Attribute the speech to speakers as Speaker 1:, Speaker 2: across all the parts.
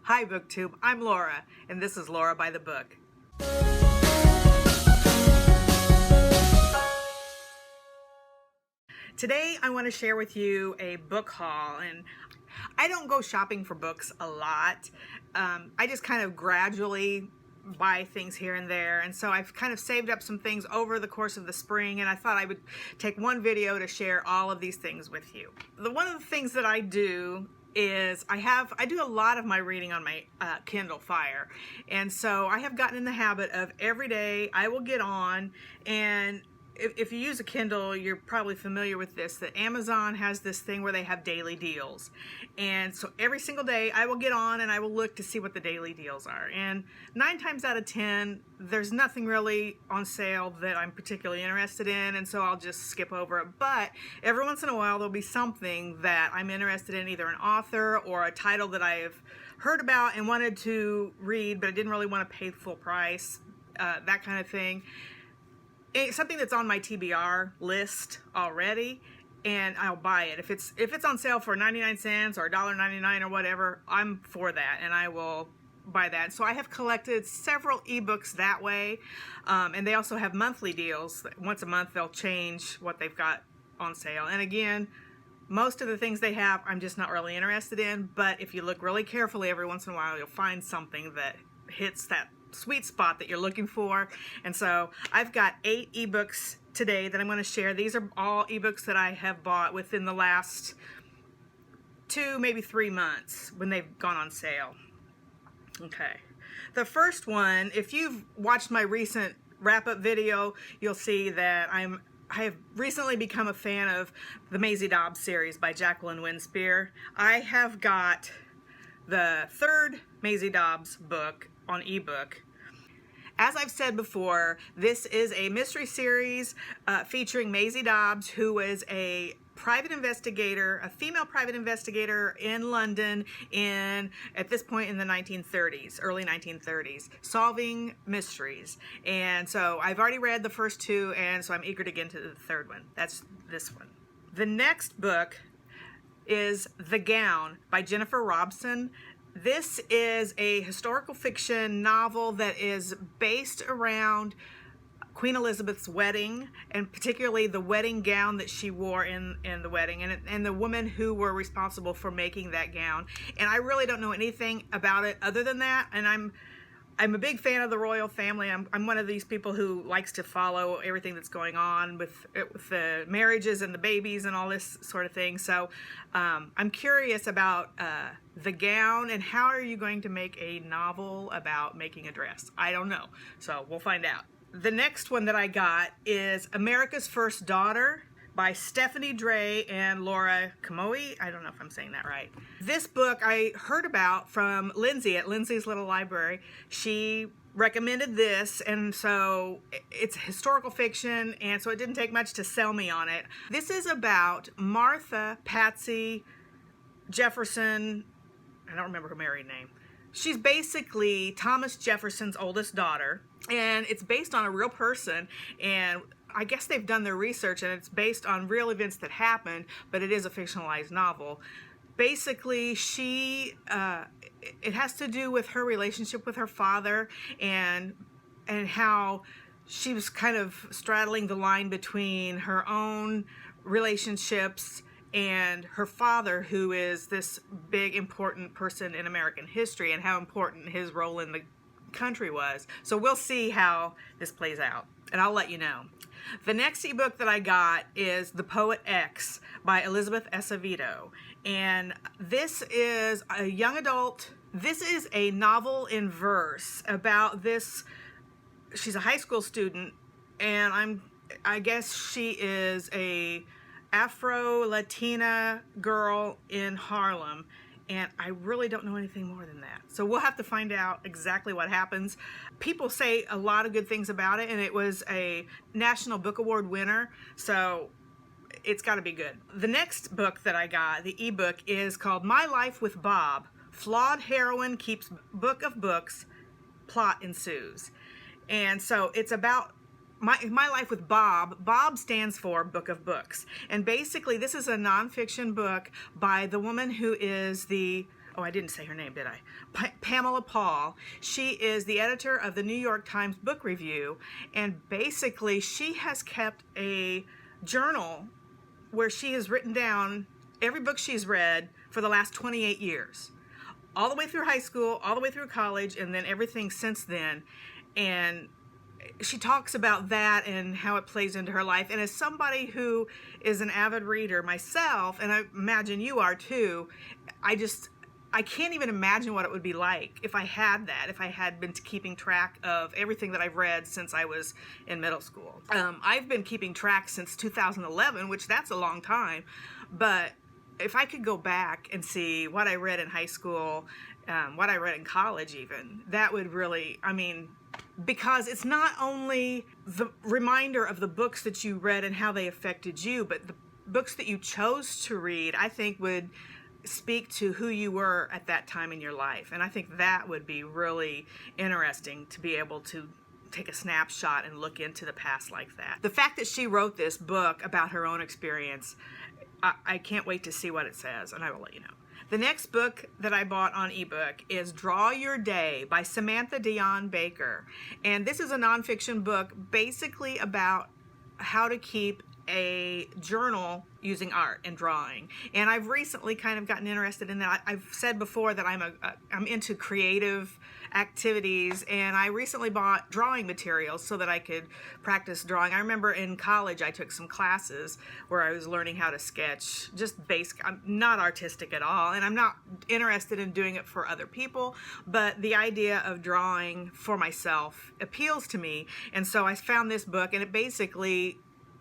Speaker 1: Hi BookTube, I'm Laura, and this is Laura by the Book. Today I want to share with you a book haul, and I don't go shopping for books a lot. I just kind of gradually buy things here and there, and so I've kind of saved up some things over the course of the spring, and I thought I would take one video to share all of these things with you. One of the things that I do is I do a lot of my reading on my Kindle Fire, and so I have gotten in the habit of every day I will get on, and if you use a Kindle, you're probably familiar with this, that Amazon has this thing where they have daily deals. And so every single day I will get on and I will look to see what the daily deals are. And 9 times out of 10, there's nothing really on sale that I'm particularly interested in, and so I'll just skip over it. But every once in a while there'll be something that I'm interested in, either an author or a title that I have heard about and wanted to read, but I didn't really want to pay full price, that kind of thing. It's something that's on my TBR list already, and I'll buy it. If it's on sale for 99 cents or $1.99 or whatever, I'm for that, and I will buy that. So I have collected several ebooks that way, and they also have monthly deals. Once a month they'll change what they've got on sale. And again, most of the things they have I'm just not really interested in, but if you look really carefully every once in a while, you'll find something that hits that sweet spot that you're looking for. And so I've got 8 ebooks today that I'm going to share. These are all ebooks that I have bought within the last 2, maybe 3 months when they've gone on sale. Okay, the first one, if you've watched my recent wrap-up video, you'll see that I have recently become a fan of the Maisie Dobbs series by Jacqueline Winspear. I have got the 3rd Maisie Dobbs book on ebook. As I've said before, this is a mystery series featuring Maisie Dobbs, who is a private investigator, a female private investigator in London at this point in the 1930s, early 1930s, solving mysteries. And so I've already read the first 2, and so I'm eager to get into the 3rd one. That's this one. The next book is The Gown by Jennifer Robson. This is a historical fiction novel that is based around Queen Elizabeth's wedding, and particularly the wedding gown that she wore in the wedding, and the women who were responsible for making that gown. And I really don't know anything about it other than that, and I'm a big fan of the royal family. I'm one of these people who likes to follow everything that's going on with the marriages and the babies and all this sort of thing. So I'm curious about The Gown, and how are you going to make a novel about making a dress? I don't know. So we'll find out. The next one that I got is America's First Daughter by Stephanie Dray and Laura Kamoe. I don't know if I'm saying that right. This book I heard about from Lindsay at Lindsay's Little Library. She recommended this, and so it's historical fiction, and so it didn't take much to sell me on it. This is about Martha Patsy Jefferson. I don't remember her married name. She's basically Thomas Jefferson's oldest daughter, and it's based on a real person, and I guess they've done their research, and it's based on real events that happened, but it is a fictionalized novel. Basically, it has to do with her relationship with her father, and how she was kind of straddling the line between her own relationships and her father, who is this big important person in American history, and how important his role in the country was. So we'll see how this plays out, and I'll let you know. The next ebook that I got is The Poet X by Elizabeth Acevedo, and this is a young adult. This is a novel in verse about this. She's a high school student, and I guess she is a Afro-Latina girl in Harlem, and I really don't know anything more than that. So we'll have to find out exactly what happens. People say a lot of good things about it, and it was a National Book Award winner, so it's got to be good. The next book that I got, the ebook, is called My Life with Bob. Flawed heroine keeps book of books, plot ensues. And so it's about My Life with Bob. Bob stands for Book of Books. And basically this is a nonfiction book by the woman who is the oh, I didn't say her name, did I? Pamela Paul. She is the editor of the New York Times Book Review, and basically she has kept a journal where she has written down every book she's read for the last 28 years, all the way through high school, all the way through college, and then everything since then. And she talks about that and how it plays into her life. And as somebody who is an avid reader myself, and I imagine you are too, I can't even imagine what it would be like if I had that, if I had been keeping track of everything that I've read since I was in middle school. I've been keeping track since 2011, which that's a long time. But if I could go back and see what I read in high school, what I read in college even, that would really, because it's not only the reminder of the books that you read and how they affected you, but the books that you chose to read, I think would speak to who you were at that time in your life. And I think that would be really interesting to be able to take a snapshot and look into the past like that. The fact that she wrote this book about her own experience, I can't wait to see what it says, and I will let you know. The next book that I bought on ebook is Draw Your Day by Samantha Dion Baker. And this is a nonfiction book basically about how to keep a journal using art and drawing. And I've recently kind of gotten interested in that. I've said before that I'm into creative activities, and I recently bought drawing materials so that I could practice drawing. I remember in college I took some classes where I was learning how to sketch, just basic. I'm not artistic at all, and I'm not interested in doing it for other people, but the idea of drawing for myself appeals to me. And so I found this book, and it basically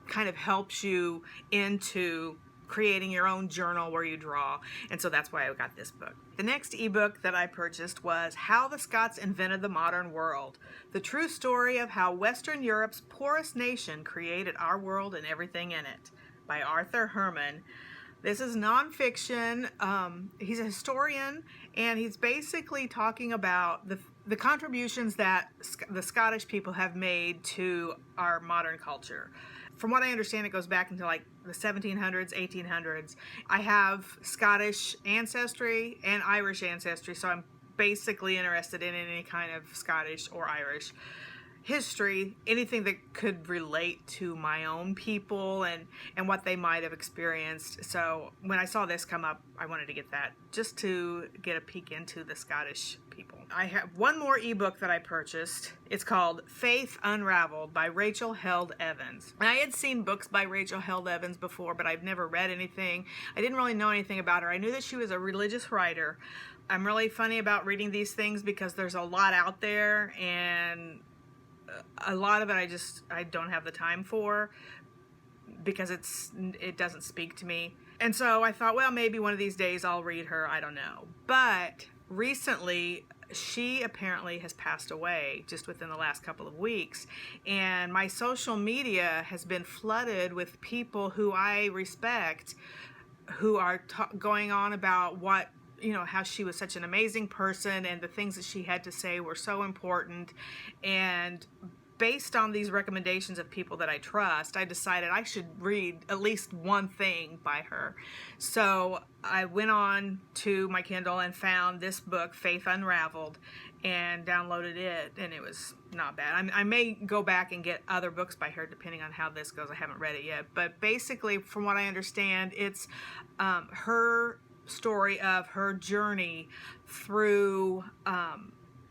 Speaker 1: kind of helps you into creating your own journal where you draw. And so that's why I got this book. The next ebook that I purchased was How the Scots Invented the Modern World, the true story of how Western Europe's poorest nation created our world and everything in it, by Arthur Herman. This is nonfiction. He's a historian, and he's basically talking about the contributions that the Scottish people have made to our modern culture. From what I understand, it goes back into like the 1700s, 1800s. I have Scottish ancestry and Irish ancestry, so I'm basically interested in any kind of Scottish or Irish history, anything that could relate to my own people and what they might have experienced. So when I saw this come up, I wanted to get that just to get a peek into the Scottish people. I have one more ebook that I purchased. It's called Faith Unraveled by Rachel Held Evans. And I had seen books by Rachel Held Evans before, but I've never read anything. I didn't really know anything about her. I knew that she was a religious writer. I'm really funny about reading these things because there's a lot out there, and a lot of it I don't have the time for because it doesn't speak to me. And so I thought, well, maybe one of these days I'll read her. I don't know. But recently, she apparently has passed away just within the last couple of weeks. And my social media has been flooded with people who I respect who are going on about how she was such an amazing person and the things that she had to say were so important. And based on these recommendations of people that I trust, I decided I should read at least one thing by her. So I went on to my Kindle and found this book, Faith Unraveled, and downloaded it, and it was not bad. I may go back and get other books by her depending on how this goes. I haven't read it yet. But basically, from what I understand, it's her story of her journey through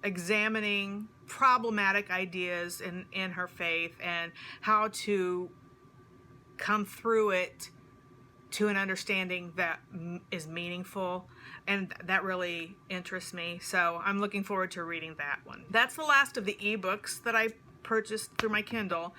Speaker 1: examining problematic ideas in her faith and how to come through it to an understanding that is meaningful, and that really interests me. So I'm looking forward to reading that one. That's the last of the ebooks that I purchased through my Kindle.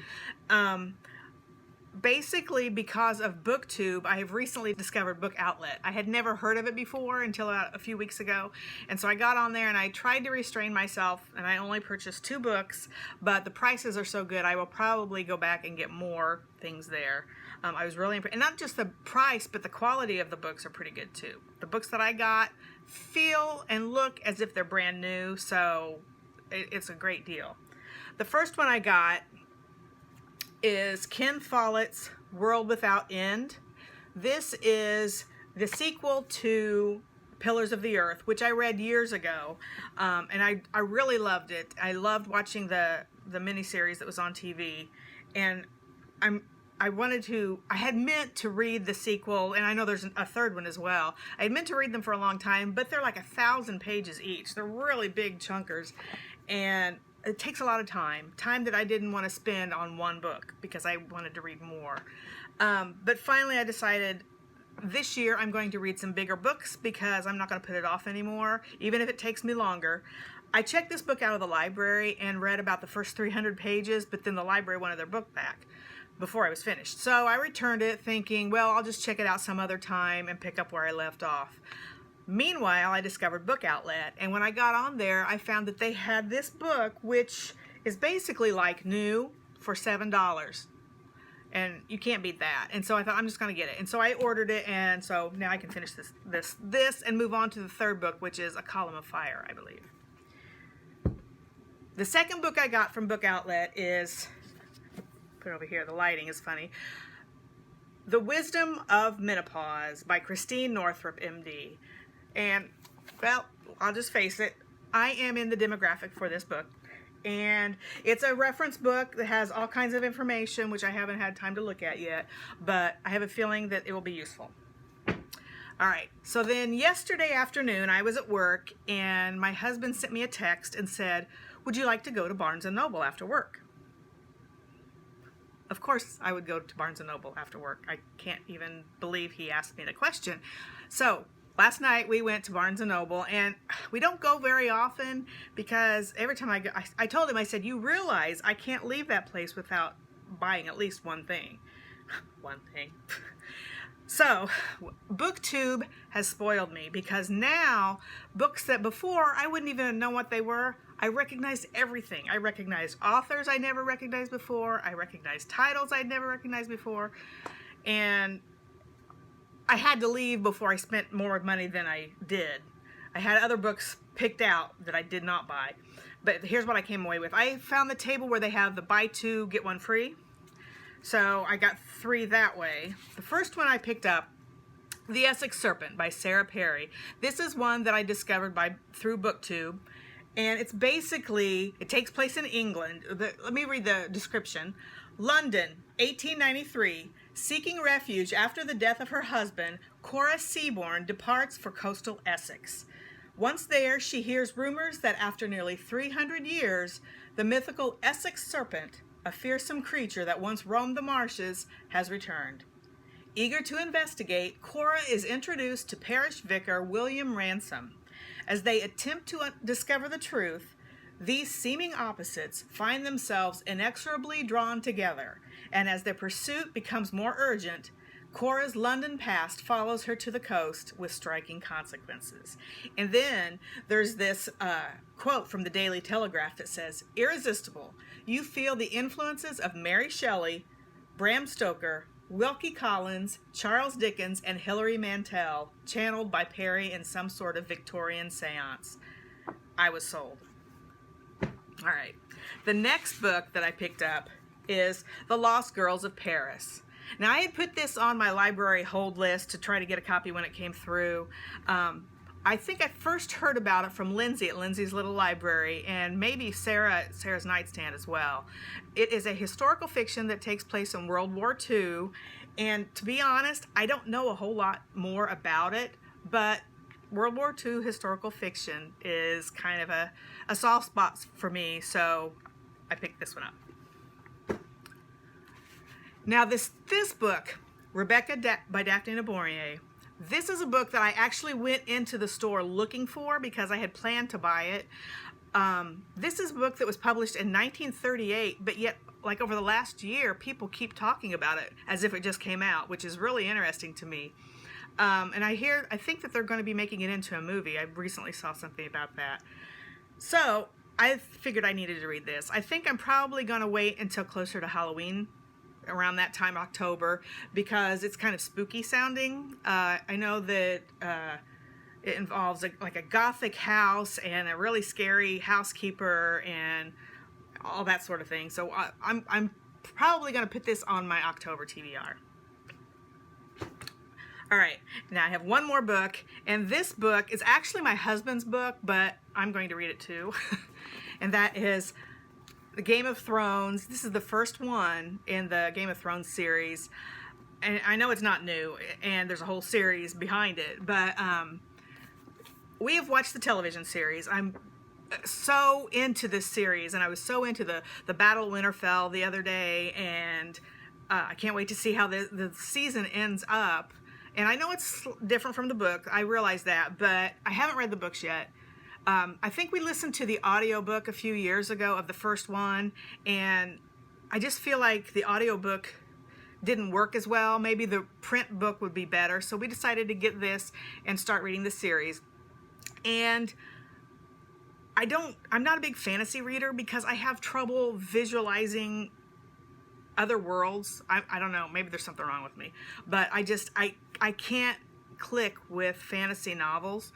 Speaker 1: Basically, because of BookTube, I have recently discovered Book Outlet. I had never heard of it before until about a few weeks ago. And so I got on there and I tried to restrain myself, and I only purchased 2 books, but the prices are so good, I will probably go back and get more things there. I was really impressed. And not just the price, but the quality of the books are pretty good too. The books that I got feel and look as if they're brand new, so it's a great deal. The first one I got is Ken Follett's World Without End. This is the sequel to Pillars of the Earth, which I read years ago, and I really loved it. I loved watching the miniseries that was on TV, and I had meant to read the sequel, and I know there's a third one as well. I had meant to read them for a long time, but they're like 1,000 pages each. They're really big chunkers, and it takes a lot of time that I didn't want to spend on one book because I wanted to read more. But finally I decided this year I'm going to read some bigger books because I'm not going to put it off anymore, even if it takes me longer. I checked this book out of the library and read about the first 300 pages, but then the library wanted their book back before I was finished. So I returned it thinking, well, I'll just check it out some other time and pick up where I left off. Meanwhile, I discovered Book Outlet, and when I got on there, I found that they had this book, which is basically like new, for $7. And you can't beat that. And so I thought, I'm just going to get it. And so I ordered it, and so now I can finish this and move on to the third book, which is A Column of Fire, I believe. The second book I got from Book Outlet is, put it over here, the lighting is funny, The Wisdom of Menopause by Christine Northrup, MD. And, well, I'll just face it, I am in the demographic for this book. And it's a reference book that has all kinds of information, which I haven't had time to look at yet, but I have a feeling that it will be useful. All right, so then yesterday afternoon, I was at work, and my husband sent me a text and said, would you like to go to Barnes & Noble after work? Of course, I would go to Barnes & Noble after work. I can't even believe he asked me the question. So last night we went to Barnes & Noble, and we don't go very often because every time I go, I told him, I said, you realize I can't leave that place without buying at least one thing. One thing. So, BookTube has spoiled me because now books that before I wouldn't even know what they were, I recognized everything. I recognized authors I never recognized before. I recognized titles I'd never recognized before. And I had to leave before I spent more money than I did. I had other books picked out that I did not buy. But here's what I came away with. I found the table where they have the buy two, get one free. So I got 3 that way. The first one I picked up, The Essex Serpent by Sarah Perry. This is one that I discovered through BookTube. And it's basically, it takes place in England. Let me read the description. London, 1893. Seeking refuge after the death of her husband, Cora Seaborn departs for coastal Essex. Once there, she hears rumors that after nearly 300 years, the mythical Essex Serpent, a fearsome creature that once roamed the marshes, has returned. Eager to investigate, Cora is introduced to parish vicar William Ransom. As they attempt to discover the truth, these seeming opposites find themselves inexorably drawn together, and as their pursuit becomes more urgent, Cora's London past follows her to the coast with striking consequences. And then there's this quote from the Daily Telegraph that says, irresistible, you feel the influences of Mary Shelley, Bram Stoker, Wilkie Collins, Charles Dickens, and Hilary Mantel, channeled by Perry in some sort of Victorian seance. I was sold. All right. The next book that I picked up is The Lost Girls of Paris. Now, I had put this on my library hold list to try to get a copy when it came through. I think I first heard about it from Lindsay at Lindsay's Little Library, and maybe Sarah's Nightstand as well. It is a historical fiction that takes place in World War II, and to be honest, I don't know a whole lot more about it, but World War II historical fiction is kind of a soft spot for me, so I picked this one up. Now this book, Rebecca by Daphne du Maurier, this is a book that I actually went into the store looking for because I had planned to buy it. This is a book that was published in 1938, but yet, like over the last year, people keep talking about it as if it just came out, which is really interesting to me. And I think that they're going to be making it into a movie. I recently saw something about that. So I figured I needed to read this. I think I'm probably going to wait until closer to Halloween, around that time, October, because it's kind of spooky sounding. I know that it involves like a gothic house and a really scary housekeeper and all that sort of thing. So I'm probably going to put this on my October TBR. All right, now I have one more book, and this book is actually my husband's book, but I'm going to read it too. And that is The Game of Thrones. This is the first one in the Game of Thrones series. And I know it's not new, and there's a whole series behind it, but we have watched the television series. I'm so into this series, and I was so into the Battle of Winterfell the other day, and I can't wait to see how the season ends up. And I know it's different from the book, I realize that, but I haven't read the books yet. I think we listened to the audiobook a few years ago of the first one, and I just feel like the audiobook didn't work as well. Maybe the print book would be better, so we decided to get this and start reading the series. And I'm not a big fantasy reader because I have trouble visualizing other worlds. I don't know, maybe there's something wrong with me, but I can't click with fantasy novels.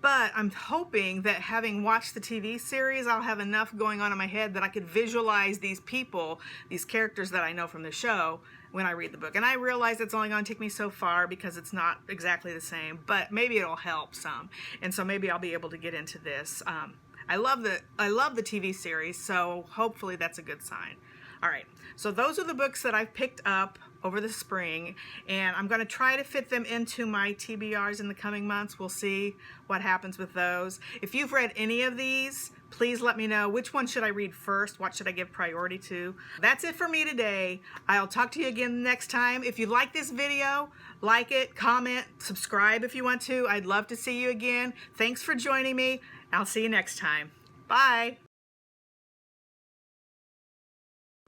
Speaker 1: But I'm hoping that having watched the TV series, I'll have enough going on in my head that I could visualize these people, these characters that I know from the show when I read the book. And I realize it's only going to take me so far because it's not exactly the same, but maybe it'll help some. And so maybe I'll be able to get into this. I love the TV series, so hopefully that's a good sign. All right, so those are the books that I've picked up over the spring, and I'm going to try to fit them into my TBRs in the coming months. We'll see what happens with those. If you've read any of these, please let me know which one should I read first, what should I give priority to. That's it for me today. I'll talk to you again next time. If you like this video, like it, comment, subscribe if you want to. I'd love to see you again. Thanks for joining me. I'll see you next time. Bye.